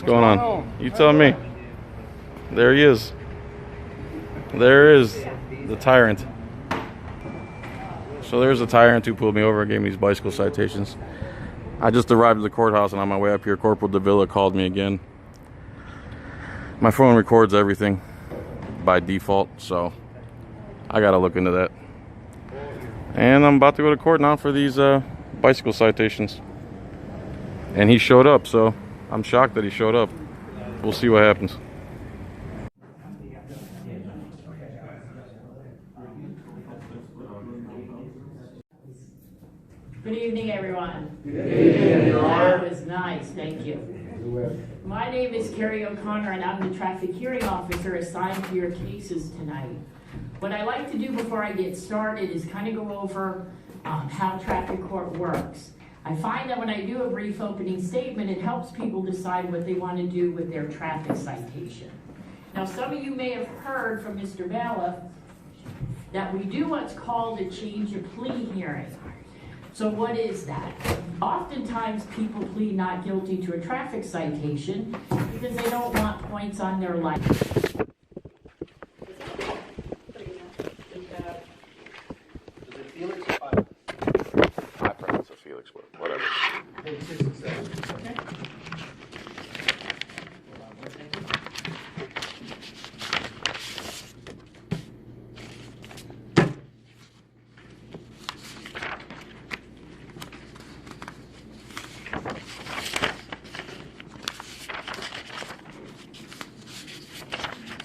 What's going on? You tell me. There he is. There is the tyrant. So there's a tyrant who pulled me over and gave me these bicycle citations. I just arrived at the courthouse, and on my way up here, Corporal Davila called me again. My phone records everything by default, so I gotta look into that. And I'm about to go to court now for these bicycle citations. And he showed up, so I'm shocked that he showed up. We'll see what happens. Good evening, everyone. Good evening. That was nice, thank you. My name is Carrie O'Connor, and I'm the traffic hearing officer assigned to your cases tonight. What I like to do before I get started is kind of go over how traffic court works. I find that when I do a brief opening statement, it helps people decide what they want to do with their traffic citation. Now, some of you may have heard from Mr. Bailiff that we do what's called a change of plea hearing. So what is that? Oftentimes people plead not guilty to a traffic citation because they don't want points on their license. My preference is Filax, whatever. Okay.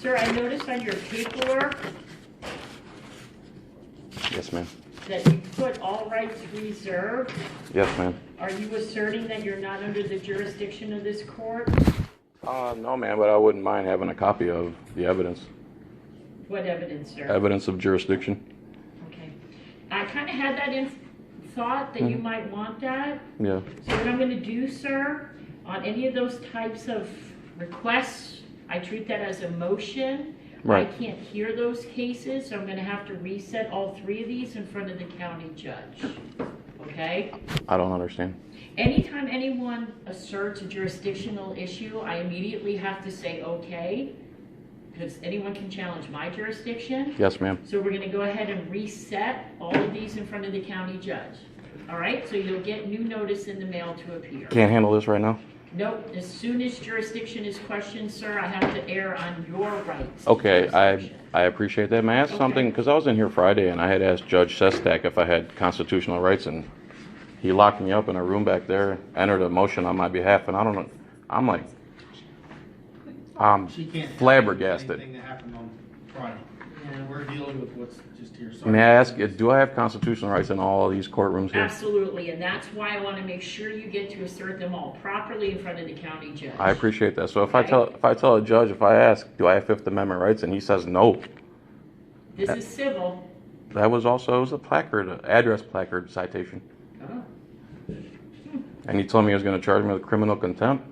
Sir, I noticed on your paperwork Yes, ma'am. that you put all rights reserved. Yes, ma'am. Are you asserting that you're not under the jurisdiction of this court? No, ma'am, but I wouldn't mind having a copy of the evidence. What evidence, sir? Evidence of jurisdiction. Okay. I kind of had that in thought that you might want that. Yeah. So what I'm going to do, sir, on any of those types of requests, I treat that as a motion. Right. I can't hear those cases, so I'm going to have to reset all three of these in front of the county judge. Okay? I don't understand. Anytime anyone asserts a jurisdictional issue, I immediately have to say okay, because anyone can challenge my jurisdiction. Yes, ma'am. So we're going to go ahead and reset all of these in front of the county judge. All right? So you'll get new notice in the mail to appear. Can't handle this right now? Nope. As soon as jurisdiction is questioned, sir, I have to err on your rights. Okay, I appreciate that. May I ask something? Because I was in here Friday and I had asked Judge Sestak if I had constitutional rights, and he locked me up in a room back there, entered a motion on my behalf, and I don't know. I'm like, I'm flabbergasted. Anything that happened on Friday. We're dealing with what's just here. May I ask, do I have constitutional rights in all of these courtrooms here? Absolutely, and that's why I want to make sure you get to assert them all properly in front of the county judge. I appreciate that. So if I tell a judge, if I ask, do I have Fifth Amendment rights, and he says no, This is civil. that was also, it was a placard, an address placard citation. Oh. And he told me he was going to charge me with criminal contempt,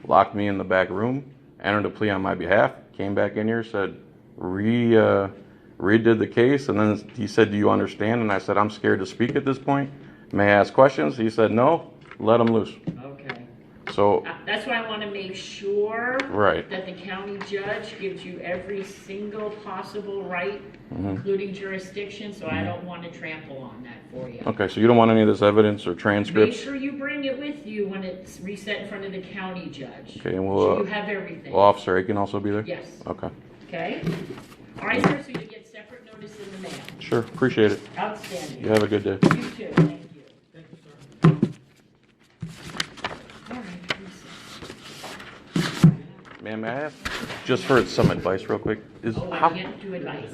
locked me in the back room, entered a plea on my behalf, came back in here, said, redid the case, and then he said, do you understand? And I said, I'm scared to speak at this point. May I ask questions? He said, no, let him loose. Okay. So That's why I want to make sure Right. that the county judge gives you every single possible right, including jurisdiction, so I don't want to trample on that for you. Okay, so you don't want any of this evidence or Make transcripts? sure you bring it with you when it's reset in front of the county judge. Okay, and So you have everything. will Officer Aiken also be there? Yes. Okay, Okay? All right, sir, so you get separate notice in the mail. sure, appreciate it. Outstanding. You have a good day. You too, thank you. Thank you, sir. All right, Ma'am, may I ask, just for some advice real quick, is oh, I how, can't do advice.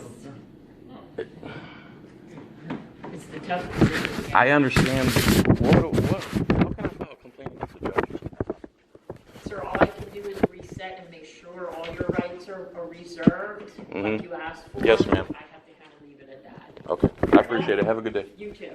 It's the tough position. I understand, how can I file a complaint against the judge? Sir, all I can do is reset and make sure all your rights are reserved, like you asked for. Yes, ma'am. I have to kind of leave it at that. Okay, I appreciate it. Have a good day. You too.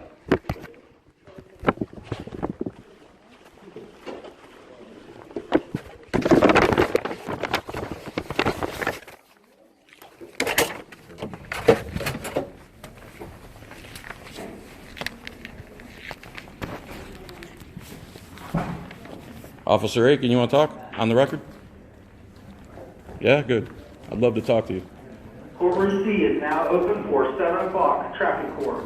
Officer Aiken, you want to talk on the record? Yeah, good. I'd love to talk to you. Courtroom C is now open for 7 o'clock traffic court.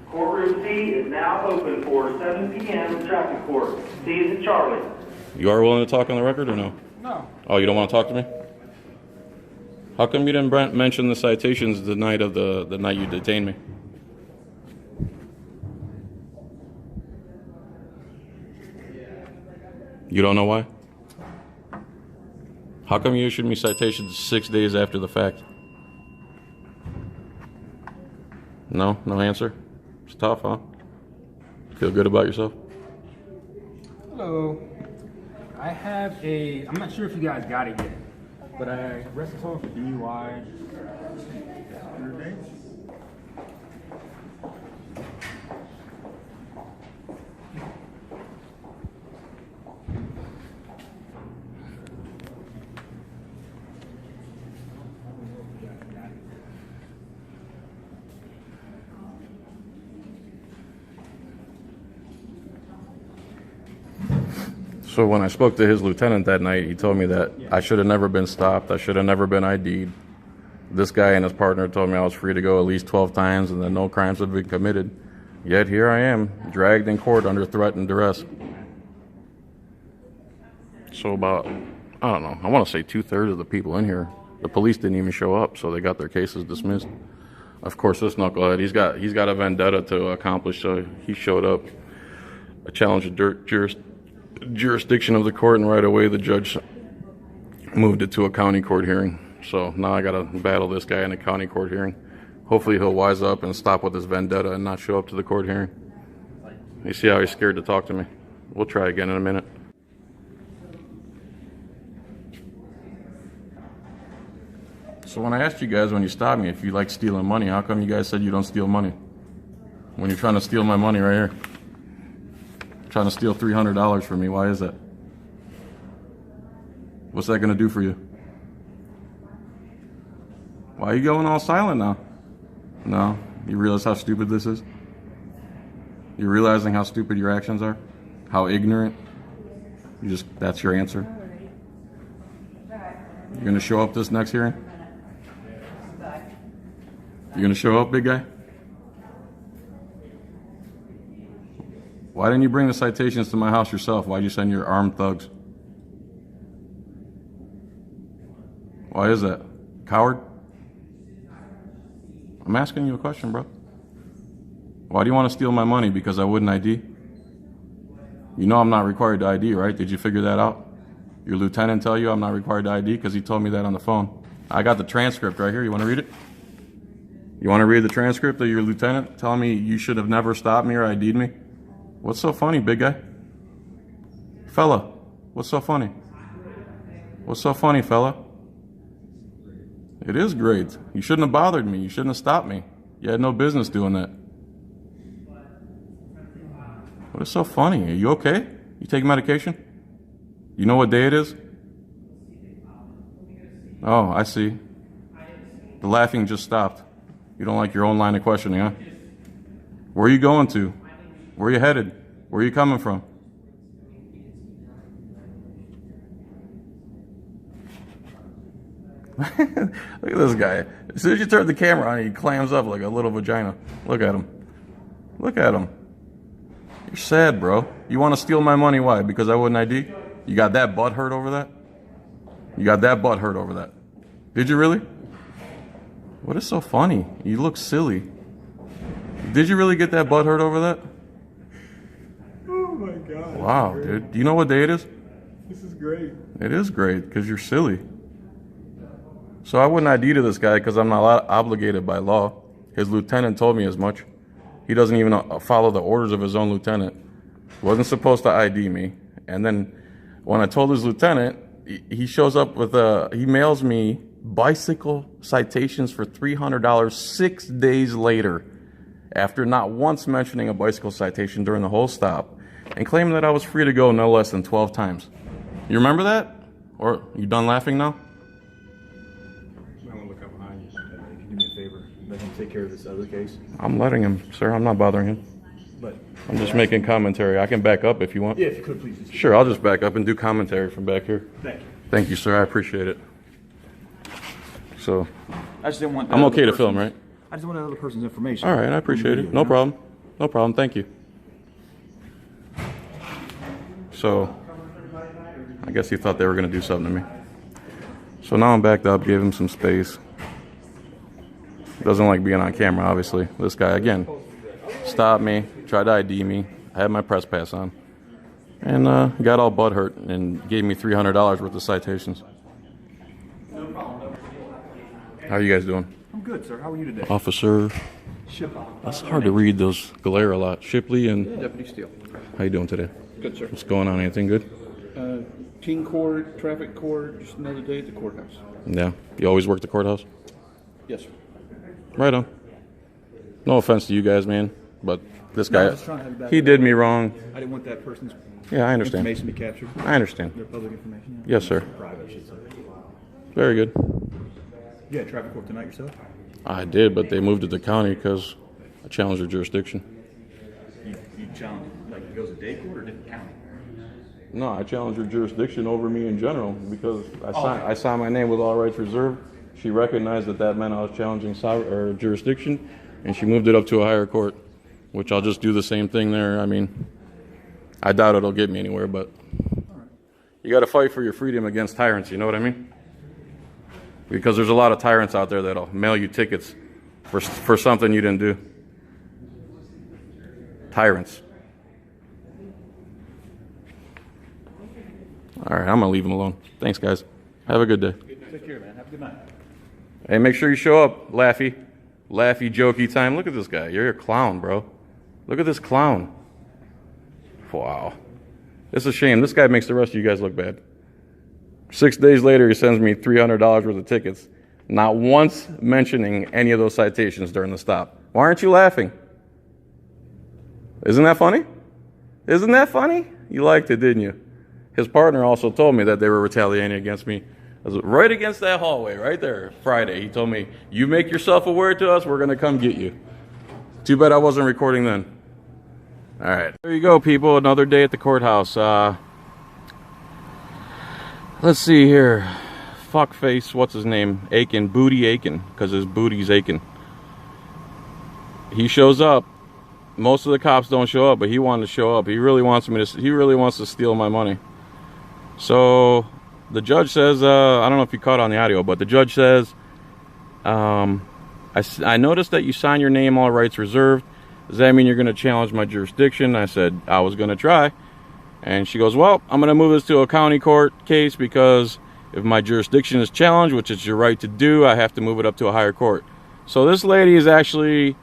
Courtroom C is now open for 7 p.m. traffic court. C is in Charlie. You are willing to talk on the record or no? No. Oh, you don't want to talk to me? How come you didn't mention the citations the night of the night you detained me? You don't know why? How come you issued me citations 6 days after the fact? No? No answer? It's tough, huh? Feel good about yourself? Hello. I have I'm not sure if you guys got it yet, but I arrested someone for DUI yesterday. So when I spoke to his lieutenant that night, he told me that I should have never been stopped. I should have never been ID'd. This guy and his partner told me I was free to go at least 12 times and that no crimes had been committed. Yet here I am, dragged in court under threat and duress. So about, I don't know, I want to say 2/3 of the people in here, the police didn't even show up, so they got their cases dismissed. Of course, this knucklehead, he's got a vendetta to accomplish, so he showed up. I challenged the jurisdiction of the court, and right away the judge moved it to a county court hearing. So now I gotta battle this guy in a county court hearing. Hopefully he'll wise up and stop with his vendetta and not show up to the court hearing. You see how he's scared to talk to me? We'll try again in a minute. So when I asked you guys when you stopped me if you like stealing money, how come you guys said you don't steal money? When you're trying to steal my money right here. Trying to steal $300 from me. Why is that? What's that going to do for you? Why are you going all silent now? No? You realize how stupid this is? You're realizing how stupid your actions are? How ignorant? That's your answer? You're going to show up this next hearing? You're going to show up, big guy? Why didn't you bring the citations to my house yourself? Why'd you send your armed thugs? Why is that? Coward? I'm asking you a question, bro. Why do you want to steal my money? Because I wouldn't ID? You know I'm not required to ID, right? Did you figure that out? Your lieutenant tell you I'm not required to ID? Because he told me that on the phone. I got the transcript right here. You want to read it? You want to read the transcript of your lieutenant telling me you should have never stopped me or ID'd me? What's so funny, big guy? Fella, what's so funny? What's so funny, fella? It is great. You shouldn't have bothered me. You shouldn't have stopped me. You had no business doing that. What is so funny? Are you okay? You take medication? You know what day it is? Oh, I see. The laughing just stopped. You don't like your own line of questioning, huh? Where are you going to? Where are you headed? Where are you coming from? Look at this guy. As soon as you turn the camera on, he clams up like a little vagina. Look at him. Look at him. You're sad, bro. You want to steal my money? Why? Because I wouldn't ID? You got that butt hurt over that? You got that butt hurt over that? Did you really? What is so funny? You look silly. Did you really get that butt hurt over that? Oh my God. Wow, dude. Do you know what day it is? This is great. It is great because you're silly. So I wouldn't ID to this guy because I'm not obligated by law. His lieutenant told me as much. He doesn't even follow the orders of his own lieutenant. Wasn't supposed to ID me. And then when I told his lieutenant, he shows up with he mails me bicycle citations for $300 6 days later, after not once mentioning a bicycle citation during the whole stop, and claiming that I was free to go no less than 12 times. You remember that? Or you done laughing now? I want to look up behind you. If you do me a favor, let him take care of this other case. I'm letting him, sir. I'm not bothering him. But I'm just making commentary. I can back up if you want. yeah, if you could please. Sure, I'll just back up and do commentary from back here. Thank you. Thank you, sir. I appreciate it. So I just didn't want. I'm okay to film, right? I just want another person's information. All right, I appreciate it. No problem. No problem. Thank you. So I guess he thought they were going to do something to me. So now I'm backed up, gave him some space. Doesn't like being on camera, obviously. This guy, again, stopped me, tried to ID me. I had my press pass on. And got all butthurt and gave me $300 worth of citations. How are you guys doing? I'm good, sir. How are you today? Officer. Shipley. That's hard to read, those glare a lot. Shipley and... Deputy Steele. How you doing today? Good, sir. What's going on? Anything good? Teen court, traffic court, just another day at the courthouse. Yeah. You always work the courthouse? Yes, sir. Right on. No offense to you guys, man, but this No, I guy, was just trying to have it back. he did me wrong. I didn't want that person's Yeah, I understand. information to be captured. I understand. Their public information. Yes, sir. Private, I should say. Very good. You had traffic court tonight yourself? I did, but they moved it to county because I challenged their jurisdiction. You challenged, like, it goes to day court or different county? No, I challenged her jurisdiction over me in general because I signed my name with all rights reserved. She recognized that meant I was challenging jurisdiction, and she moved it up to a higher court, which I'll just do the same thing there. I mean, I doubt it'll get me anywhere, but you got to fight for your freedom against tyrants, you know what I mean? Because there's a lot of tyrants out there that'll mail you tickets for something you didn't do. Tyrants. All right, I'm going to leave him alone. Thanks, guys. Have a good day. Take care, man. Have a good night. Hey, make sure you show up, Laffy. Laffy, jokey time. Look at this guy. You're a clown, bro. Look at this clown. Wow. It's a shame. This guy makes the rest of you guys look bad. 6 days later, he sends me $300 worth of tickets, not once mentioning any of those citations during the stop. Why aren't you laughing? Isn't that funny? Isn't that funny? You liked it, didn't you? His partner also told me that they were retaliating against me. I was right against that hallway, right there, Friday. He told me, you make yourself aware to us, we're going to come get you. Too bad I wasn't recording then. All right. There you go, people. Another day at the courthouse. Let's see here. Fuckface, what's his name? Aiken, Booty Aiken, because his booty's aching. He shows up. Most of the cops don't show up, but he wanted to show up. He really wants to steal my money. So the judge says, I don't know if you caught on the audio, but the judge says, I noticed that you signed your name, all rights reserved. Does that mean you're going to challenge my jurisdiction? I said, I was going to try. And she goes, well, I'm going to move this to a county court case because if my jurisdiction is challenged, which is your right to do, I have to move it up to a higher court. So this lady is actually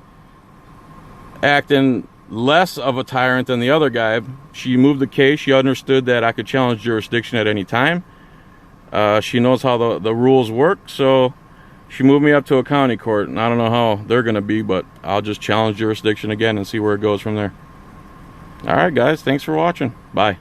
acting less of a tyrant than the other guy. She moved the case. She understood that I could challenge jurisdiction at any time. She knows how the rules work, so she moved me up to a county court, and I don't know how they're going to be, but I'll just challenge jurisdiction again and see where it goes from there. All right, guys, thanks for watching. Bye.